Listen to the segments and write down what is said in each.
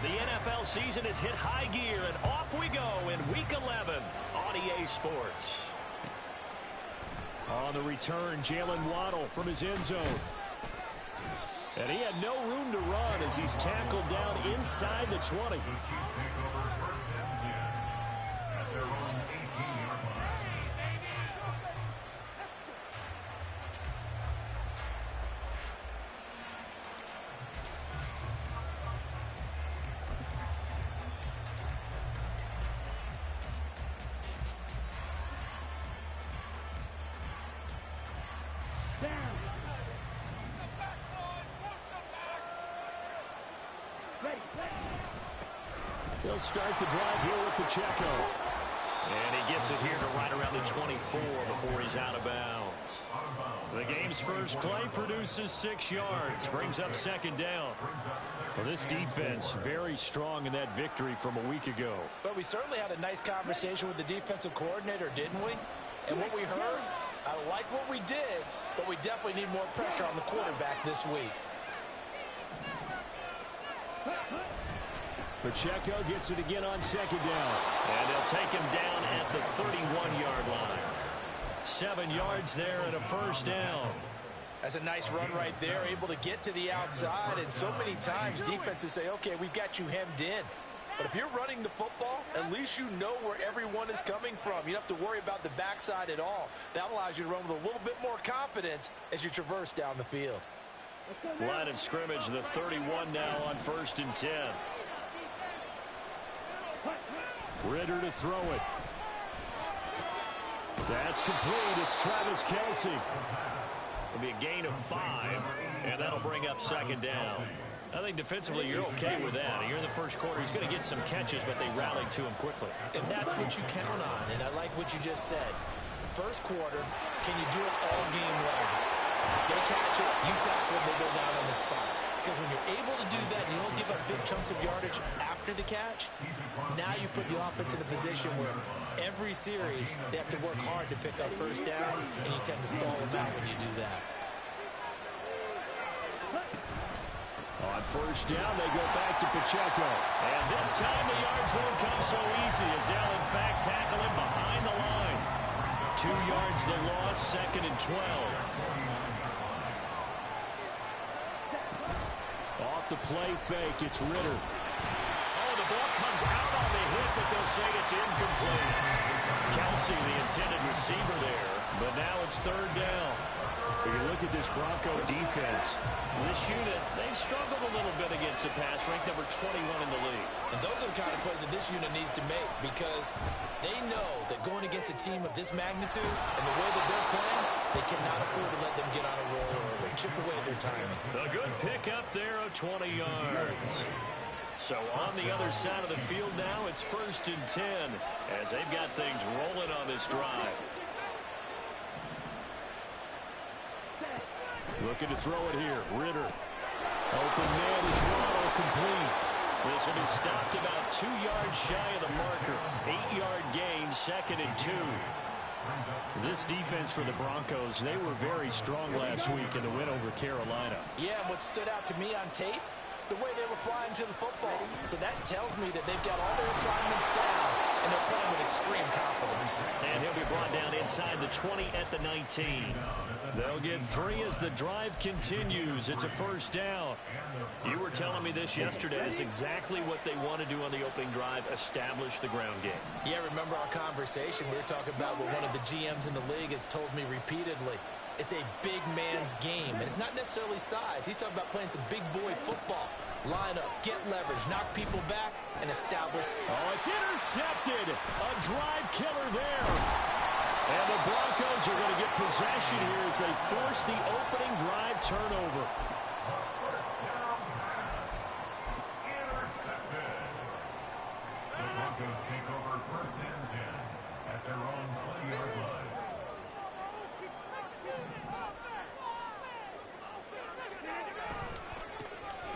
The NFL season has hit high gear, and off we go in Week 11 on EA Sports. On the return, Jalen Waddle from his end zone. And he had no room to run as he's tackled down inside the 20. They'll start the drive here with Pacheco. And he gets it here to right around the 24 before he's out of bounds. The game's first play produces 6 yards, brings up second down. Well, this defense very strong in that victory from a week ago. But we certainly had a nice conversation with the defensive coordinator, didn't we? And what we heard, I like what we did, but we definitely need more pressure on the quarterback this week. Pacheco gets it again on second down. And they'll take him down at the 31-yard line. 7 yards there and a first down. That's a nice run right there, able to get to the outside. And so many times defenses say, okay, we've got you hemmed in. But if you're running the football, at least you know where everyone is coming from. You don't have to worry about the backside at all. That allows you to run with a little bit more confidence as you traverse down the field. Line of scrimmage, the 31 now on 1st and 10. Ritter to throw it. That's complete. It's Travis Kelce. It'll be a gain of 5, and that'll bring up second down. I think defensively you're okay with that. You're in the first quarter. He's going to get some catches, but they rallied to him quickly. And that's what you count on, and I like what you just said. First quarter, can you do it all game long? They catch it, you tackle it, they go down on the spot. Because when you're able to do that and you don't give up big chunks of yardage after the catch, now you put the offense in a position where every series they have to work hard to pick up first downs, and you tend to stall them out when you do that. On first down, they go back to Pacheco. And this time the yards won't come so easy as they'll, in fact, tackle him behind the line. 2 yards the loss, 2nd and 12. Off the play fake, it's Ritter. Oh, the ball comes out on the hit, but they'll say it's incomplete. Kelce, the intended receiver there, but now it's 3rd down. If you look at this Bronco defense, this unit, they've struggled a little bit against the pass, ranked number 21 in the league. And those are the kind of plays that this unit needs to make, because they know that going against a team of this magnitude and the way that they're playing, they cannot afford to let them get on a roll early, chip away at their timing. A good pick up there of 20 yards. So on the other side of the field now, it's 1st and 10 as they've got things rolling on this drive. Looking to throw it here. Ritter. Open man is Waddle, complete. This will be stopped about 2 yards shy of the marker. 8-yard gain, 2nd and 2. This defense for the Broncos, they were very strong last week in the win over Carolina. Yeah, and what stood out to me on tape, the way they were flying to the football. So that tells me that they've got all their assignments down, and they're playing with extreme confidence. And he'll be brought down inside the 20 at the 19. They'll get 3 as the drive continues. It's a 1st down. You were telling me this yesterday. It's exactly what they want to do on the opening drive, establish the ground game. Yeah, remember our conversation? We were talking about what one of the GMs in the league has told me repeatedly. It's a big man's game, and it's not necessarily size. He's talking about playing some big boy football. Line up, get leverage, knock people back, and establish. Oh, it's intercepted. A drive killer there. And the Broncos are going to get possession here as they force the opening drive turnover. The Broncos take over 1st and 10 at their own 20-yard line.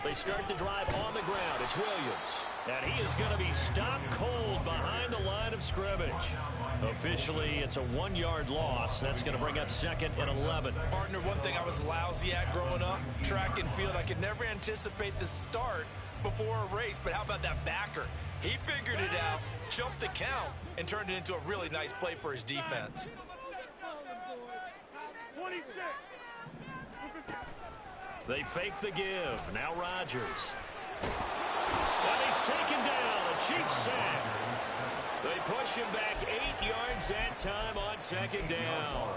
They start the drive on the ground. It's Williams. And he is going to be stopped cold behind the line of scrimmage. Officially, it's a 1-yard loss. That's going to bring up second and 11. Partner, one thing I was lousy at growing up, track and field, I could never anticipate the start before a race. But how about that backer? He figured it out, jumped the count, and turned it into a really nice play for his defense. They fake the give. Now Rodgers. And he's taken down. A Chiefs sack. They push him back 8 yards that time on second down.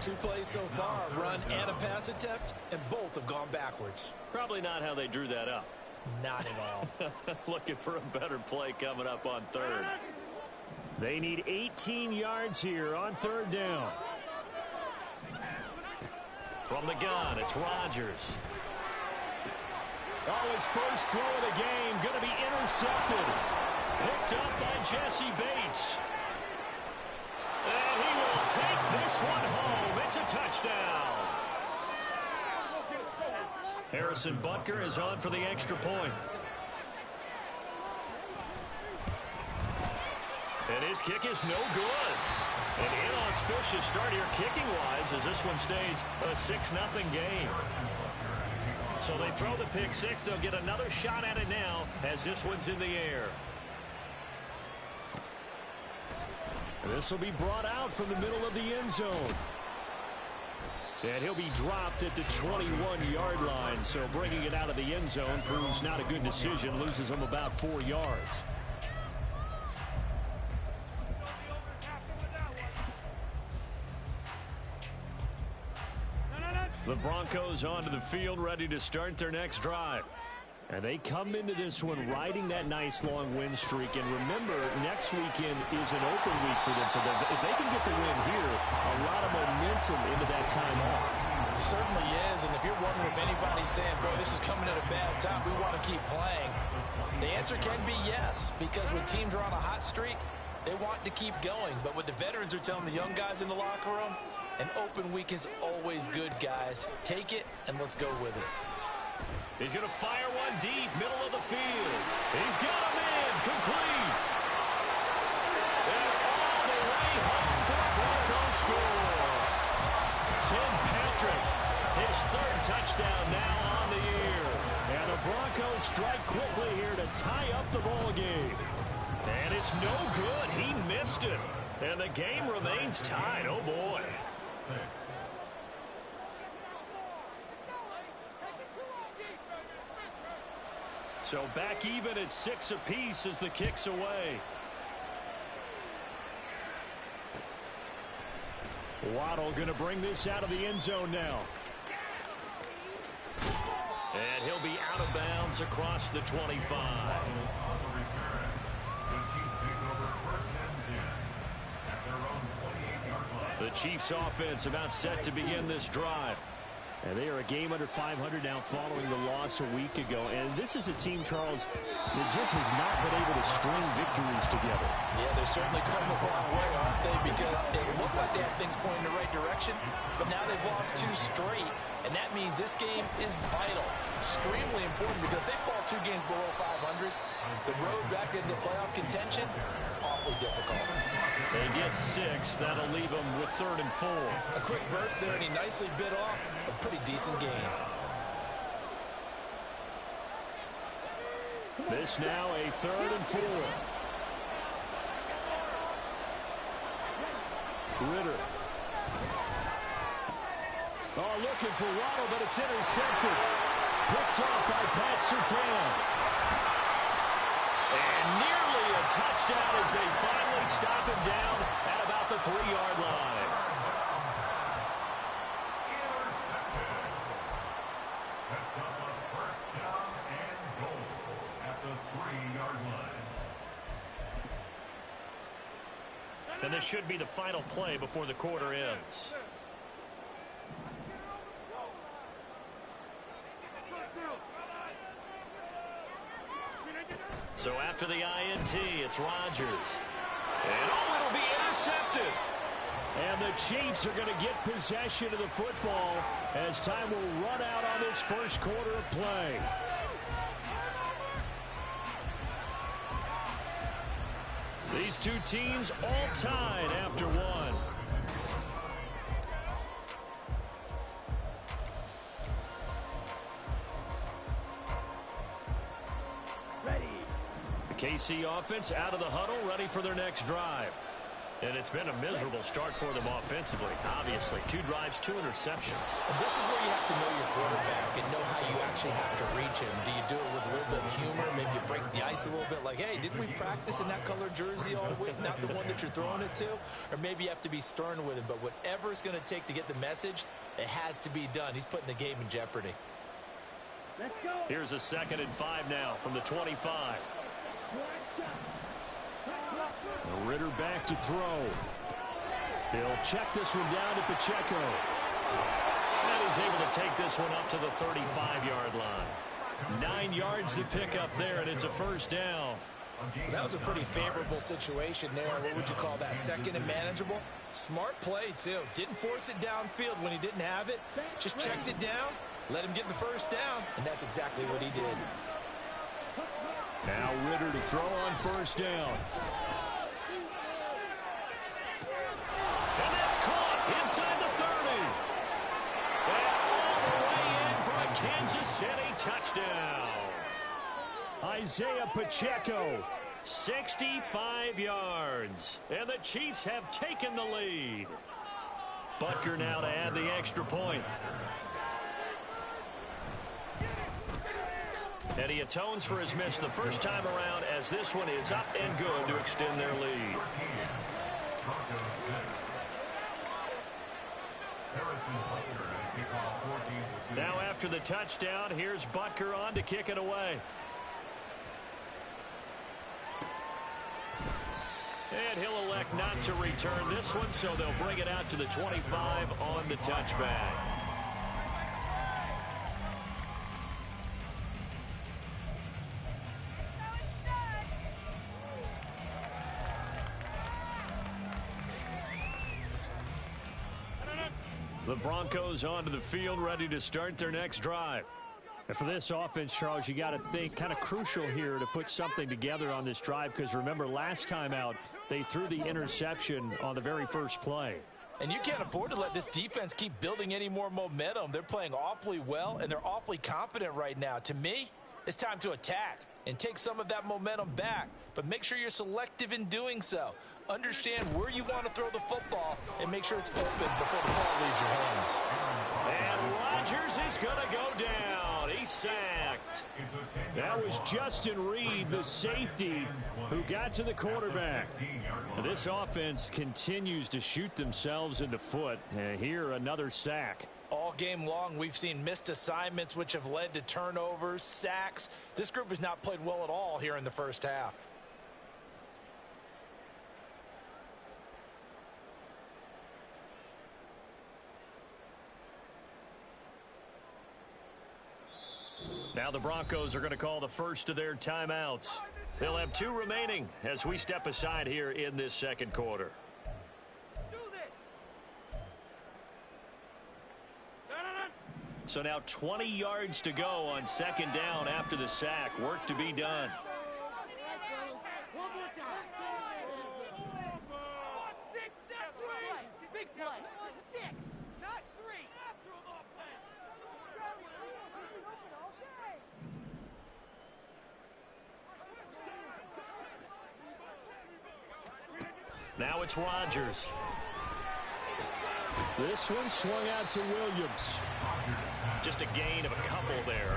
2 plays so far, a run and a pass attempt, and both have gone backwards. Probably not how they drew that up. Not at all. Looking for a better play coming up on third. They need 18 yards here on third down. From the gun, it's Rodgers. Oh, his first throw of the game going to be intercepted. Picked up by Jesse Bates. And he will take this one home. It's a touchdown. Harrison Butker is on for the extra point. And his kick is no good. An inauspicious start here kicking-wise as this one stays a 6-0 game. So they throw the pick six. They'll get another shot at it now as this one's in the air. This will be brought out from the middle of the end zone. And he'll be dropped at the 21-yard line. So bringing it out of the end zone proves not a good decision. Loses him about 4 yards. The Broncos onto the field, ready to start their next drive. And they come into this one riding that nice long win streak. And remember, next weekend is an open week for them. So if they can get the win here, a lot of momentum into that time off. It certainly is. And if you're wondering if anybody's saying, boy, this is coming at a bad time, we want to keep playing, the answer can be yes. Because when teams are on a hot streak, they want to keep going. But what the veterans are telling the young guys in the locker room, an open week is always good, guys. Take it, and let's go with it. He's going to fire one deep, middle of the field. He's got him in, complete. And all the way home for the Broncos score. Tim Patrick, his third touchdown now on the year. And the Broncos strike quickly here to tie up the ball game. And it's no good. He missed it. And the game remains tied. Oh, boy. So back even at 6 apiece as the kick's away. Waddle going to bring this out of the end zone now. And he'll be out of bounds across the 25. The Chiefs offense about set to begin this drive. And they are a game under 500 now following the loss a week ago. And this is a team, Charles, that just has not been able to string victories together. Yeah, they're certainly come the wrong way, aren't they? Because it looked like they had things pointing in the right direction, but now they've lost 2 straight. And that means this game is vital, extremely important, because if they fall 2 games below 500, the road back into playoff contention, awfully difficult. They get 6. That'll leave them with 3rd and 4. A quick burst there, and he nicely bit off a pretty decent game. This now a 3rd and 4. Ritter. Oh, looking for Waddle, but it's intercepted. Picked off by Pat Surtain. And nearly a touchdown as they finally stop him down at about the 3-yard line. Sets up a first down and goal at the 3-yard line. And this should be the final play before the quarter ends. So after the INT, it's Rodgers. And oh, it'll be intercepted. And the Chiefs are going to get possession of the football as time will run out on this first quarter of play. These two teams all tied after one. The KC offense out of the huddle, ready for their next drive. And it's been a miserable start for them offensively. Obviously, 2 drives, 2 interceptions. And this is where you have to know your quarterback and know how you actually have to reach him. Do you do it with a little bit of humor? Maybe you break the ice a little bit like, hey, didn't we practice in that color jersey all week, not the one that you're throwing it to? Or maybe you have to be stern with him. But whatever it's going to take to get the message, it has to be done. He's putting the game in jeopardy. Let's go. Here's a 2nd and 5 now from the 25. Ritter back to throw. He'll check this one down to Pacheco. And he's able to take this one up to the 35-yard line. 9 yards to pick up there, and it's a first down. Well, that was a pretty favorable situation there. What would you call that? 2nd and manageable? Smart play, too. Didn't force it downfield when he didn't have it. Just checked it down, let him get the first down, and that's exactly what he did. Now Ritter to throw on first down. And that's caught inside the 30. And all the way in for a Kansas City touchdown. Isaiah Pacheco, 65 yards. And the Chiefs have taken the lead. Butker now to add the extra point. And he atones for his miss the first time around as this one is up and good to extend their lead. Now after the touchdown, here's Butker on to kick it away. And he'll elect not to return this one, so they'll bring it out to the 25 on the touchback. The Broncos onto the field, ready to start their next drive. And for this offense, Charles, you got to think kind of crucial here to put something together on this drive, because remember last time out, they threw the interception on the very first play. And you can't afford to let this defense keep building any more momentum. They're playing awfully well, and they're awfully confident right now. To me, it's time to attack and take some of that momentum back. But make sure you're selective in doing so. Understand where you want to throw the football and make sure it's open before the ball leaves your hands. And Rodgers is going to go down. He's sacked. That was Justin Reed, the safety, who got to the quarterback. This offense continues to shoot themselves in the foot. Here, another sack. All game long, we've seen missed assignments, which have led to turnovers, sacks. This group has not played well at all here in the first half. Now the Broncos are going to call the first of their timeouts. They'll have 2 remaining as we step aside here in this second quarter. So now 20 yards to go on 2nd down after the sack. Work to be done. Now it's Rodgers. This one swung out to Williams. Just a gain of a couple there.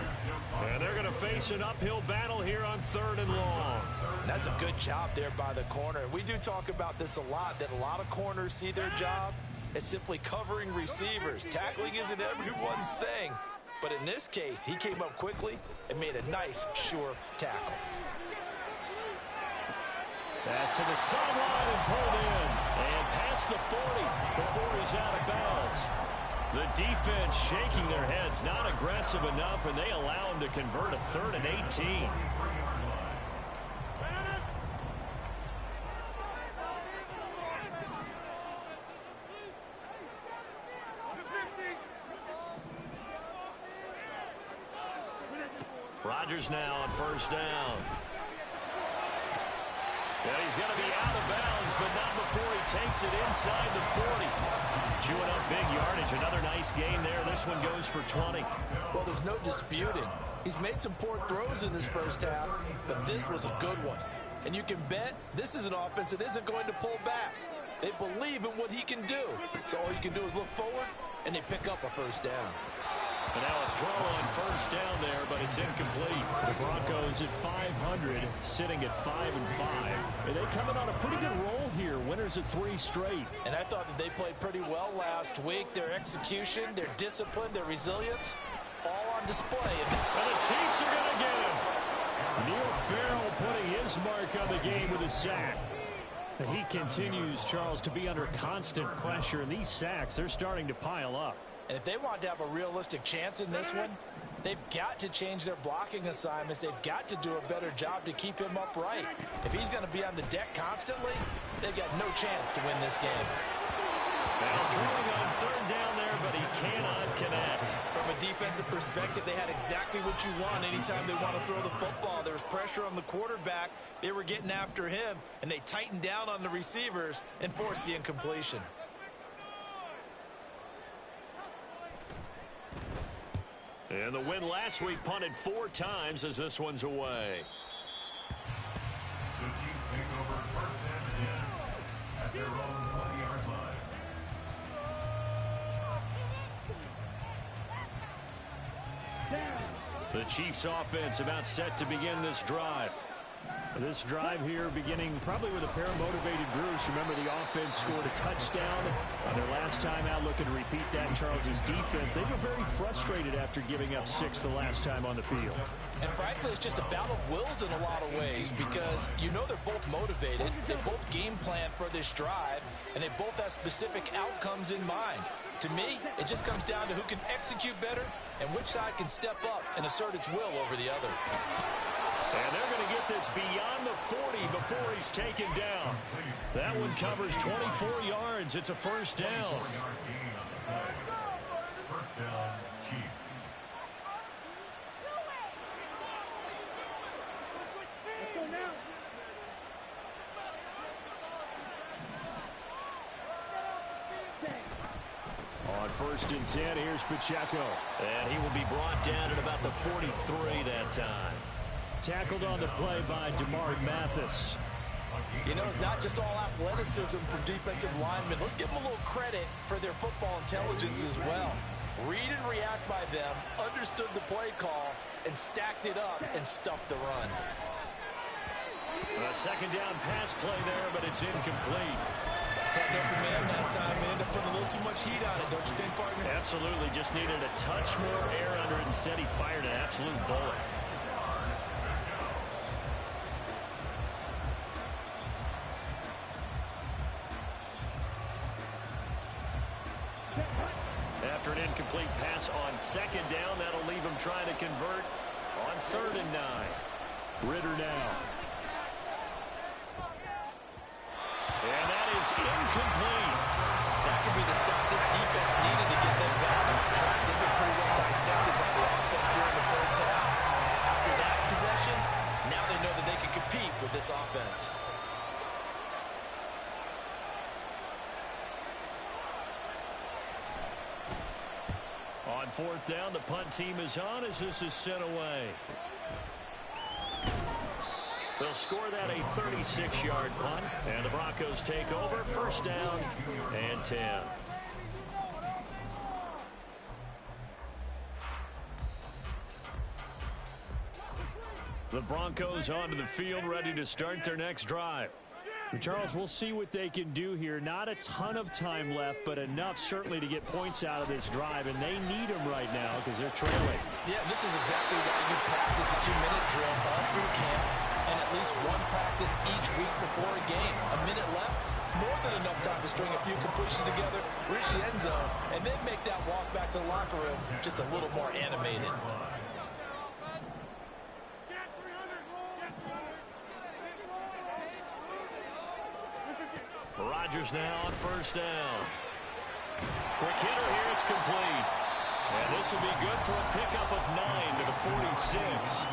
And they're going to face an uphill battle here on 3rd and long. That's a good job there by the corner. We do talk about this a lot, that a lot of corners see their job as simply covering receivers. Tackling isn't everyone's thing. But in this case, he came up quickly and made a nice, sure tackle. Pass to the sideline and pulled in. And past the 40 before he's out of bounds. The defense shaking their heads, not aggressive enough, and they allow him to convert a 3rd and 18. Rodgers now on 1st down. And he's going to be out of bounds, but not before he takes it inside the 40. Chewing up big yardage. Another nice gain there. This one goes for 20. Well, there's no disputing. He's made some poor throws in this first half, but this was a good one. And you can bet this is an offense that isn't going to pull back. They believe in what he can do. So all you can do is look forward, and they pick up a first down. And now a throw on first down there, but it's incomplete. The Broncos at 500, sitting at 5-5. And they come in on a pretty good roll here. Winners of 3 straight. And I thought that they played pretty well last week. Their execution, their discipline, their resilience, all on display. And the Chiefs are going to get him. Neil Farrell putting his mark on the game with a sack. And he continues, Charles, to be under constant pressure. And these sacks, they're starting to pile up. And if they want to have a realistic chance in this one, they've got to change their blocking assignments. They've got to do a better job to keep him upright. If he's going to be on the deck constantly, they've got no chance to win this game. Now throwing on third down there, but he cannot connect. From a defensive perspective, they had exactly what you want anytime they want to throw the football. There was pressure on the quarterback. They were getting after him, and they tightened down on the receivers and forced the incompletion. And the win last week punted 4 times as this one's away. The Chiefs take over first and 10 at their own 20-yard line. The Chiefs offense about set to begin this drive. This drive here beginning probably with a pair of motivated groups. Remember, the offense scored a touchdown on their last time out. Looking to repeat that. Charles's defense, they were very frustrated after giving up 6 the last time on the field. And frankly, it's just a battle of wills in a lot of ways because you know they're both motivated. They both game plan for this drive, and they both have specific outcomes in mind. To me, it just comes down to who can execute better and which side can step up and assert its will over the other. And they're going to get this beyond the 40 before he's taken down. That one covers 24 yards. It's a first down. 4-yard gain on the play. First down, Chiefs. On first and 10, here's Pacheco. And he will be brought down at about the 43 that time. Tackled on the play by DeMar Mathis. You know, it's not just all athleticism from defensive linemen. Let's give them a little credit for their football intelligence as well. Read and react by them, understood the play call, and stacked it up and stuffed the run. A second down pass play there, but it's incomplete. Had no command that time and ended up putting a little too much heat on it, don't you think, partner? Absolutely. Just needed a touch more air under it. Instead, he fired an absolute bullet. After an incomplete pass on second down, that'll leave him trying to convert on 3rd and 9. Ritter now. And that is incomplete. That could be the stop this defense needed to get them back on track. They've been pretty well dissected by the offense here in the first half. After that possession, now they know that they can compete with this offense. On 4th down, the punt team is on as this is sent away. They'll score that a 36-yard punt, and the Broncos take over. First down and 10. The Broncos onto the field, ready to start their next drive. Charles, we'll see what they can do here. Not a ton of time left, but enough certainly to get points out of this drive, and they need them right now because they're trailing. Yeah, this is exactly why you practice a 2-minute drill all through camp and at least one practice each week before a game. A minute left, more than enough time to string a few completions together, reach the end zone, and then make that walk back to the locker room just a little more animated. Rodgers now on first down. Quick hitter here, it's complete. And this will be good for a pickup of 9 to the 46.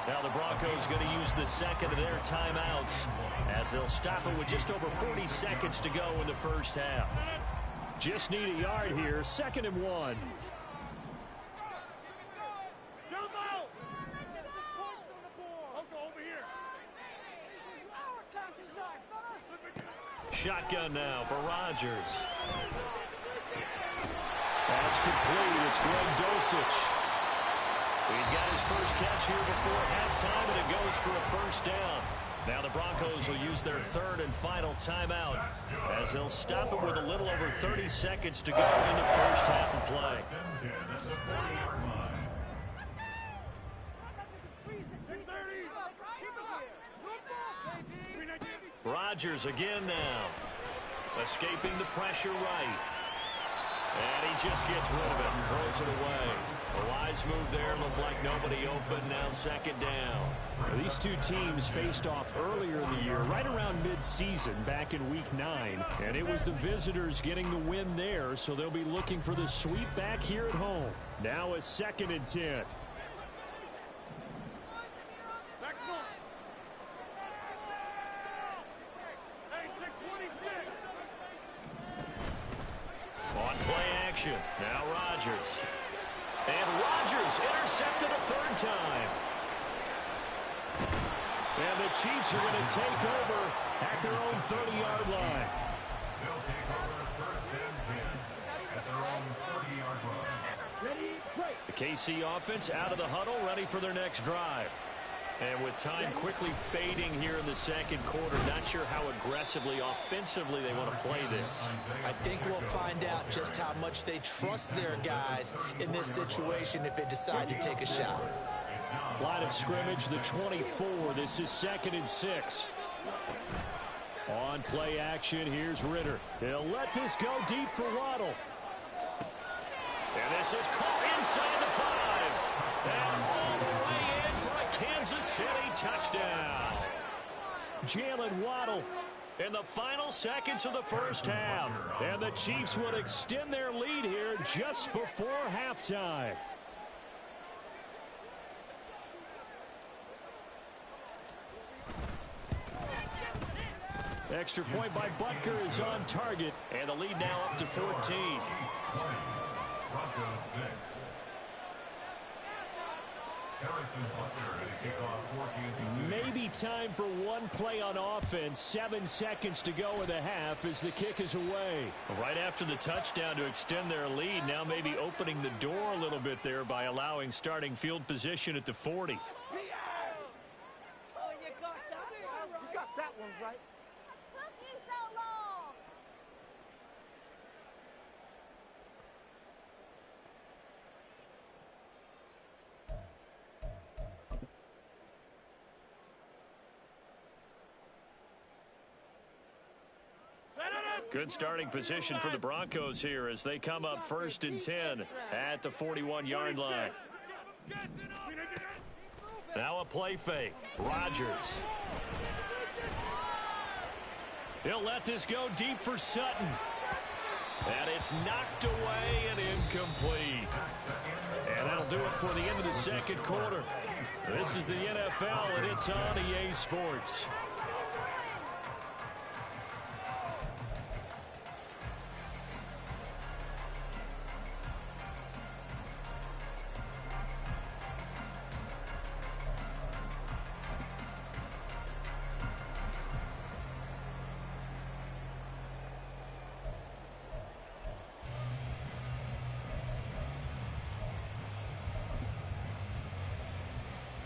Now the Broncos going to use the second of their timeouts as they'll stop it with just over 40 seconds to go in the first half. Just need a yard here, 2nd and 1. Shotgun now for Rodgers. That's complete. It's Greg Dulcich. He's got his first catch here before halftime, and it goes for a first down. Now the Broncos will use their 3rd and final timeout as they'll stop it with a little over 30 seconds to go in the first half of play. Rodgers again now. Escaping the pressure right. And he just gets rid of it and throws it away. A wise move there. Looked like nobody open. Now 2nd down. Well, these two teams faced off earlier in the year, right around mid-season, back in Week 9. And it was the visitors getting the win there, so they'll be looking for the sweep back here at home. Now a 2nd and 10. On play action. Now Rodgers. And Rodgers intercepted a 3rd time. And the Chiefs are going to take over at their own 30-yard line. They'll take over 1st and 10 at their own 30-yard line. Ready, break. The KC offense out of the huddle, ready for their next drive. And with time quickly fading here in the 2nd quarter, not sure how aggressively, offensively they want to play this. I think we'll find out just how much they trust their guys in this situation if they decide to take a shot. Line of scrimmage, the 24. This is 2nd and 6. On play action, here's Ritter. He'll let this go deep for Waddle. And this is caught inside the 5. And all the way in for a Kansas City touchdown. Jalen Waddle In the final seconds of the first half. And the Chiefs would extend their lead here just before halftime. Extra point by Butker is on target. And the lead now up to 14. Broncos 6. Harrison Butker to kick off for Kansas City. Maybe time for one play on offense. 7 seconds to go in the half as the kick is away. Right after the touchdown to extend their lead, now maybe opening the door a little bit there by allowing starting field position at the 40. You got that one right. Took you so long. Good starting position for the Broncos here as they come up 1st and 10 at the 41-yard line. Now a play fake. Rodgers. He'll let this go deep for Sutton. And it's knocked away and incomplete. And that'll do it for the end of the second quarter. This is the NFL, and it's on EA Sports.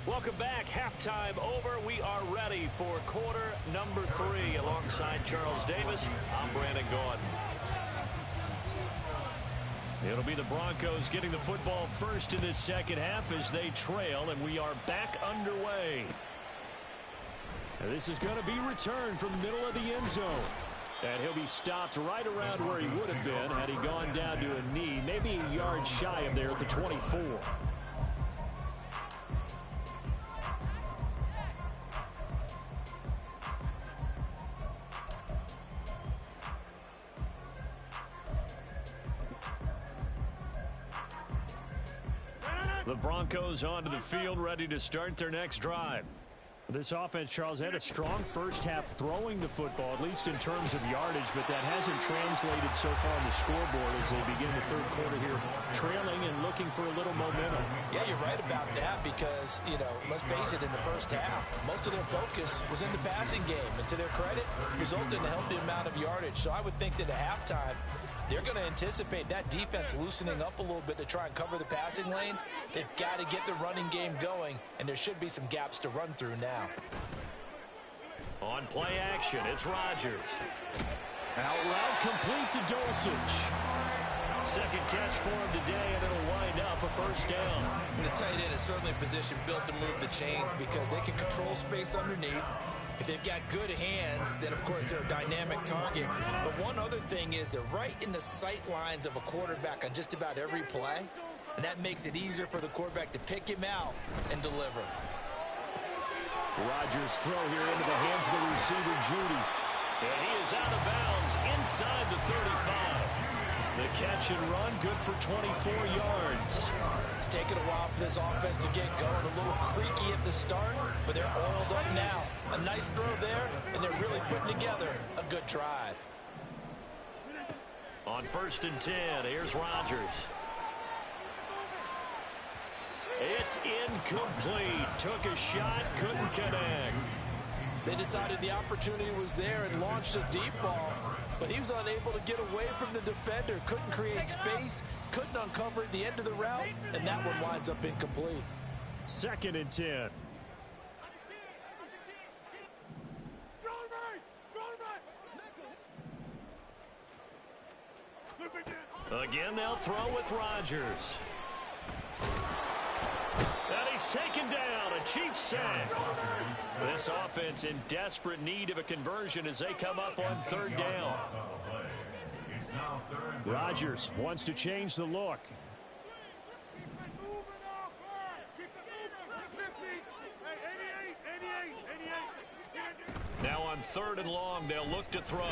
Welcome back. Halftime over. We are ready for quarter number 3. Alongside Charles Davis, I'm Brandon Gordon. It'll be the Broncos getting the football first in this second half as they trail, and we are back underway. And this is going to be returned from the middle of the end zone. And he'll be stopped right around where he would have been had he gone down to a knee, maybe a yard shy of there at the 24. The Broncos onto the field, ready to start their next drive. This offense, Charles, had a strong first half throwing the football, at least in terms of yardage, but that hasn't translated so far on the scoreboard as they begin the third quarter here, trailing and looking for a little momentum. Yeah, you're right about that because, let's face it, in the first half, most of their focus was in the passing game, and to their credit, resulted in a healthy amount of yardage. So I would think that at halftime, they're going to anticipate that defense loosening up a little bit to try and cover the passing lanes. They've got to get the running game going, and there should be some gaps to run through now. On play action, it's Rodgers. Out route complete to Dulcich. Second catch for him today, and it'll wind up a first down. The tight end is certainly a position built to move the chains because they can control space underneath. If they've got good hands, then, of course, they're a dynamic target. But one other thing is they're right in the sight lines of a quarterback on just about every play, and that makes it easier for the quarterback to pick him out and deliver. Rodgers' throw here into the hands of the receiver, Judy. And he is out of bounds inside the 35. The catch and run, good for 24 yards. It's taken a while for this offense to get going. A little creaky at the start, but they're oiled up now. A nice throw there, and they're really putting together a good drive. On 1st and 10, here's Rodgers. It's incomplete. Took a shot, couldn't connect. They decided the opportunity was there and launched a deep ball, but he was unable to get away from the defender. Couldn't create space, couldn't uncover at the end of the route, and that one winds up incomplete. 2nd and 10. Again, they'll throw with Rodgers. And he's taken down, a Chiefs sack. This offense in desperate need of a conversion as they come up on 3rd down. Rodgers wants to change the look. Now on 3rd and long, they'll look to throw.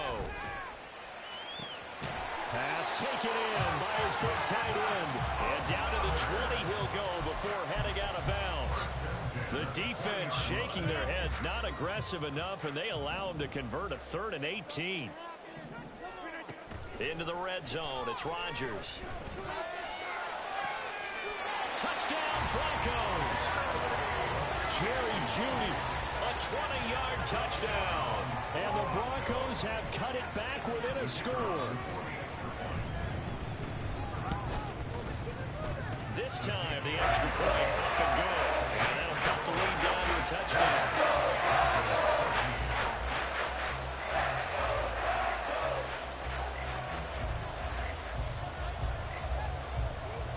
Pass taken in by his big tight end. And down to the 20 he'll go before heading out of bounds. The defense shaking their heads, not aggressive enough, and they allow him to convert a 3rd and 18. Into the red zone, it's Rodgers. Touchdown, Broncos. Jerry Jeudy, a 20-yard touchdown. And the Broncos have cut it back within a score. This time, the extra point up and good. And that'll cut the lead down to a touchdown.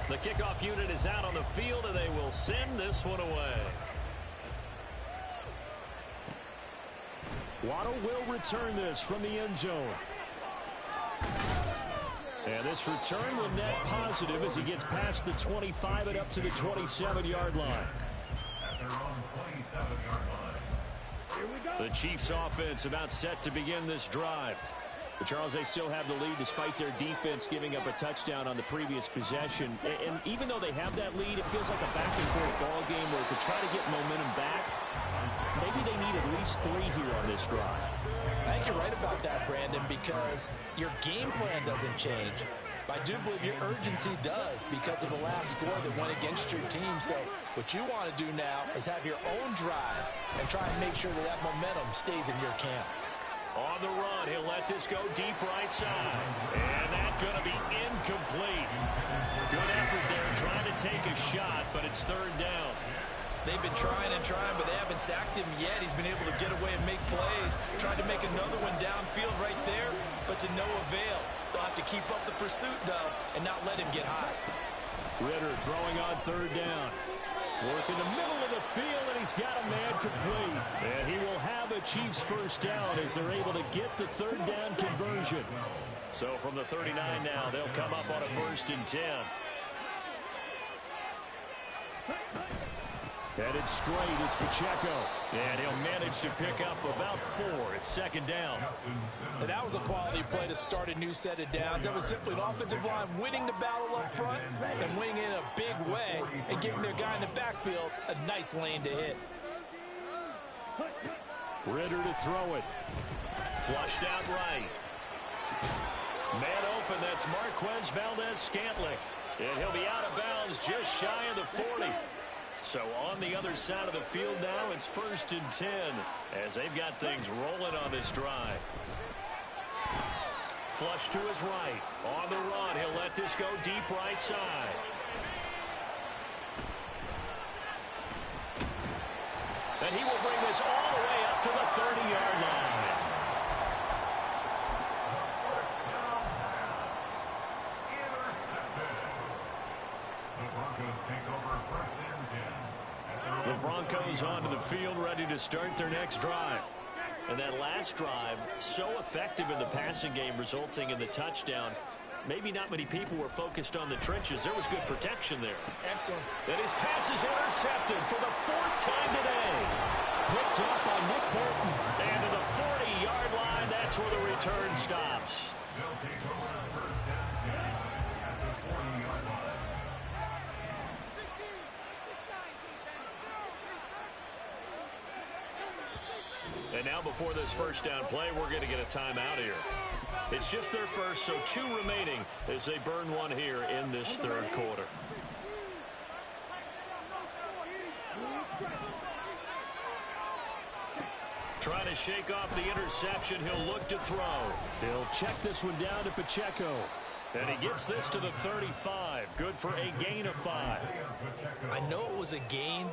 The kickoff unit is out on the field, and they will send this one away. Waddle will return this from the end zone. And this return will net positive as he gets past the 25 and up to the 27-yard line. At their own 27-yard line. The Chiefs offense about set to begin this drive. But Charles, they still have the lead despite their defense giving up a touchdown on the previous possession. And even though they have that lead, it feels like a back-and-forth ball game where to try to get momentum back, maybe they need at least 3 here on this drive. I think you're right about that, Brandon, because your game plan doesn't change. I do believe your urgency does because of the last score that went against your team. So what you want to do now is have your own drive and try and make sure that that momentum stays in your camp. On the run, he'll let this go deep right side. And that's going to be incomplete. Good effort there trying to take a shot, but it's 3rd down. They've been trying and trying, but they haven't sacked him yet. He's been able to get away and make plays. Tried to make another one downfield right there, but to no avail. They'll have to keep up the pursuit, though, and not let him get high. Ritter throwing on 3rd down. Work in the middle of the field, and he's got a man complete. And he will have a Chiefs first down as they're able to get the 3rd down conversion. So from the 39 now, they'll come up on a 1st and 10. Headed straight, it's Pacheco. And he'll manage to pick up about 4. It's second down. And that was a quality play to start a new set of downs. That was simply an offensive line winning the battle up front and winning in a big way and giving their guy in the backfield a nice lane to hit. Ritter to throw it. Flushed out right. Man open, that's Marquez Valdez-Scantling. And he'll be out of bounds just shy of the 40. So on the other side of the field now, it's 1st and 10 as they've got things rolling on this drive. Flush to his right. On the run, he'll let this go deep right side. And he will bring this all the way up to the 30-yard line. The Broncos onto the field, ready to start their next drive. And that last drive, so effective in the passing game, resulting in the touchdown. Maybe not many people were focused on the trenches. There was good protection there. Excellent. And his pass is intercepted for the 4th time today. Picked up by Nick Bolton. And to the 40-yard line, that's where the return stops. They'll take over first and 10 at the 40-yard line. And now before this first down play, we're going to get a timeout here. It's just their first, so 2 remaining as they burn one here in this third quarter. Trying to shake off the interception. He'll look to throw. He'll check this one down to Pacheco. And he gets this to the 35. Good for a gain of 5. I know it was a gain,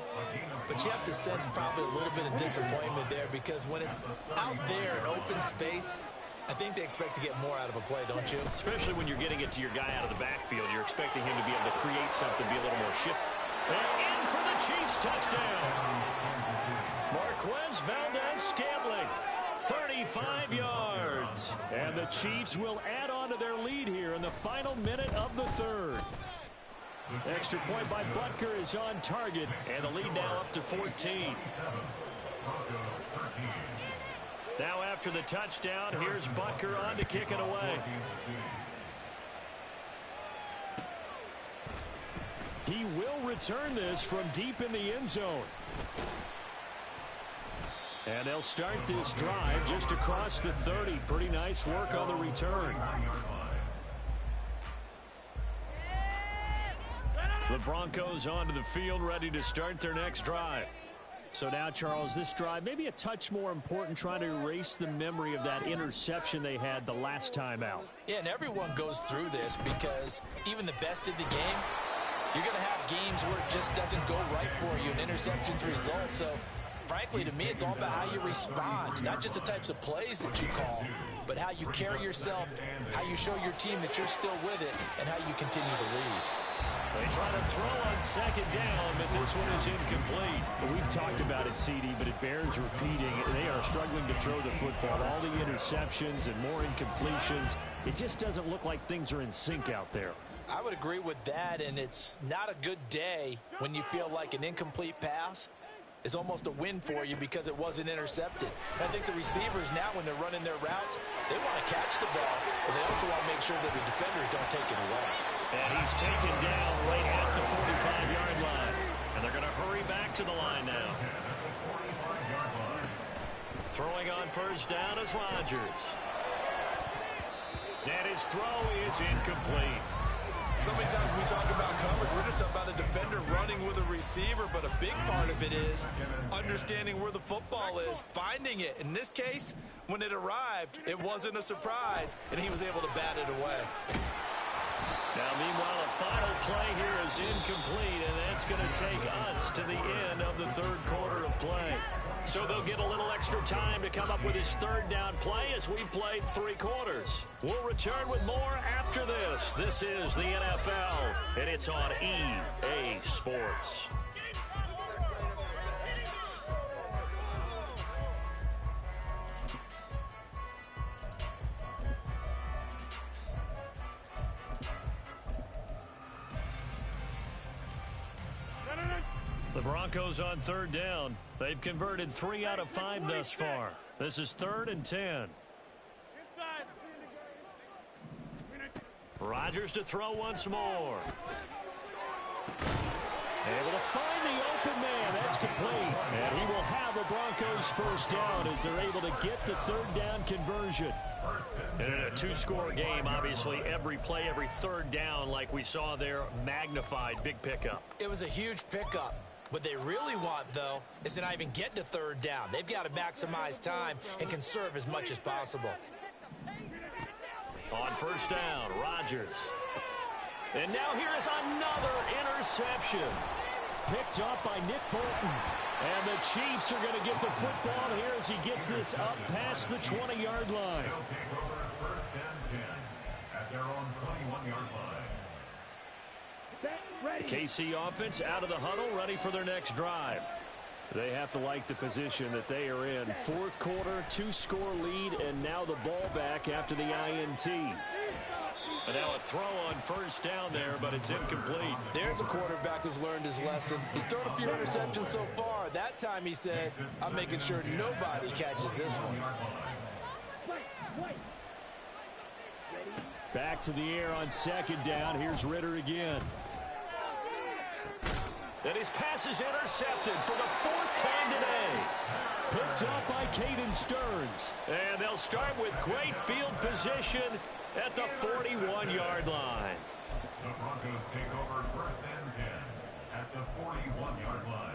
but you have to sense probably a little bit of disappointment there because when it's out there in open space, I think they expect to get more out of a play, don't you? Especially when you're getting it to your guy out of the backfield. You're expecting him to be able to create something, be a little more shift. And in for the Chiefs touchdown. Marquez Valdez-Scantling, 35 yards. And the Chiefs will add on to their lead here in the final minute of the third. Extra point by Butker is on target. And the lead now up to 14. Now after the touchdown, here's Butker on to kick it away. He will return this from deep in the end zone. And they'll start this drive just across the 30. Pretty nice work on the return. The Broncos onto the field, ready to start their next drive. So now, Charles, this drive maybe a touch more important, trying to erase the memory of that interception they had the last time out. Yeah, and everyone goes through this because even the best in the game, you're going to have games where it just doesn't go right for you, and interceptions result. So, frankly, to me, it's all about how you respond, not just the types of plays that you call, but how you carry yourself, how you show your team that you're still with it, and how you continue to lead. They try to throw on second down, but this one is incomplete. We've talked about it, CD, but it bears repeating. They are struggling to throw the football. All the interceptions and more incompletions. It just doesn't look like things are in sync out there. I would agree with that, and it's not a good day when you feel like an incomplete pass is almost a win for you because it wasn't intercepted. I think the receivers now, when they're running their routes, they want to catch the ball, but they also want to make sure that the defenders don't take it away. And he's taken down right at the 45-yard line. And they're going to hurry back to the line now. Throwing on first down is Rodgers. And his throw is incomplete. So many times we talk about coverage, we're just about a defender running with a receiver, but a big part of it is understanding where the football is, finding it. In this case, when it arrived, it wasn't a surprise, and he was able to bat it away. Now, meanwhile, a final play here is incomplete, and that's going to take us to the end of the third quarter of play. So they'll get a little extra time to come up with his third down play as we played 3 quarters. We'll return with more after this. This is the NFL, and it's on EA Sports. The Broncos on third down. They've converted 3 out of 5 thus far. This is 3rd and 10. Rodgers to throw once more. Able to find the open man. That's complete. And he will have a Broncos first down as they're able to get the third down conversion. And in a 2-score game, obviously, every play, every third down, like we saw there, magnified. Big pickup. It was a huge pickup. What they really want, though, is to not even get to third down. They've got to maximize time and conserve as much as possible. On first down, Rodgers. And now here's another interception. Picked up by Nick Bolton. And the Chiefs are going to get the football here as he gets this up past the 20-yard line. They'll take over 1st and 10 at their own 21-yard line. KC offense out of the huddle, ready for their next drive. They have to like the position that they are in. 4th quarter, 2-score lead, and now the ball back after the INT. And now a throw on first down there, but it's incomplete. There's a quarterback who's learned his lesson. He's thrown a few interceptions so far. That time he said, I'm making sure nobody catches this one. Back to the air on 2nd down. Here's Ritter again. And his pass is intercepted for the 4th time today. Picked up by Caden Stearns. And they'll start with great field position at the 41-yard line. The Broncos take over 1st and 10 at the 41-yard line.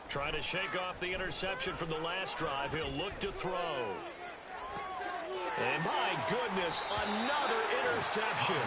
Trying to shake off the interception from the last drive. He'll look to throw. And my goodness, another interception.